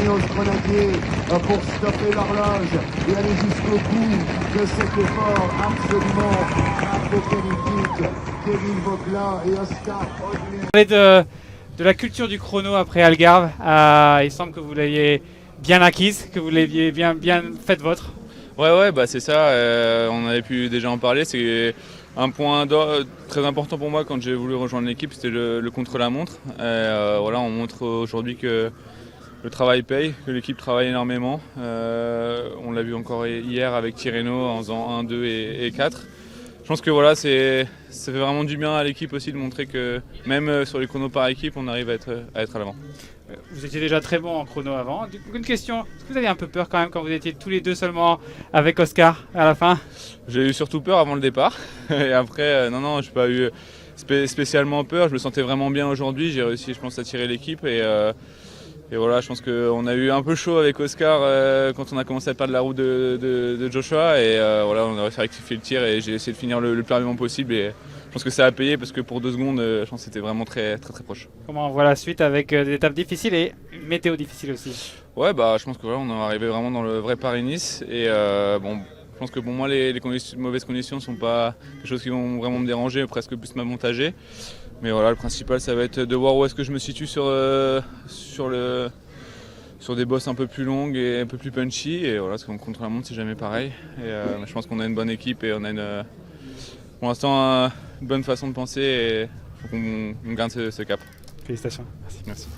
Ineos Grenadier pour stopper l'horloge et aller jusqu'au bout de cet effort absolument apocalyptique. Kevin Vogla et Oscar Odlin. Parler de la culture du chrono après Algarve, il semble que vous l'aviez bien acquise, que vous l'aviez bien faite vôtre. Ouais, bah c'est ça, on avait pu déjà en parler, c'est un point très important pour moi quand j'ai voulu rejoindre l'équipe, c'était le contre-la-montre. Voilà, on montre aujourd'hui que le travail paye, que l'équipe travaille énormément. On l'a vu encore hier avec Tirreno en faisant 1, 2 et 4. Je pense que voilà, ça fait vraiment du bien à l'équipe aussi de montrer que même sur les chronos par équipe, on arrive à être à l'avant. Vous étiez déjà très bon en chrono avant. Du coup, une question, est-ce que vous aviez un peu peur quand même quand vous étiez tous les deux seulement avec Oscar à la fin? J'ai eu surtout peur avant le départ. Et après, non, je n'ai pas eu spécialement peur. Je me sentais vraiment bien aujourd'hui. J'ai réussi, je pense, à tirer l'équipe. Et voilà, je pense qu'on a eu un peu chaud avec Oscar quand on a commencé à perdre la roue de Joshua. Et voilà, on a réussi à rectifier le tir et j'ai essayé de finir le plus rapidement possible. Et je pense que ça a payé parce que pour 2 secondes, je pense que c'était vraiment très proche. Comment on voit la suite avec des étapes difficiles et une météo difficile aussi? Ouais, bah je pense que voilà, on est arrivé vraiment dans le vrai Paris-Nice. Et bon, je pense que pour moi, les mauvaises conditions ne sont pas quelque chose qui vont vraiment me déranger, presque plus m'avantager. Mais voilà, le principal, ça va être de voir où est-ce que je me situe sur des bosses un peu plus longues et un peu plus punchy. Et voilà, parce qu'on contre la montre, c'est jamais pareil. Et je pense qu'on a une bonne équipe et on a pour l'instant une bonne façon de penser et il faut qu'on garde ce cap. Félicitations. Merci.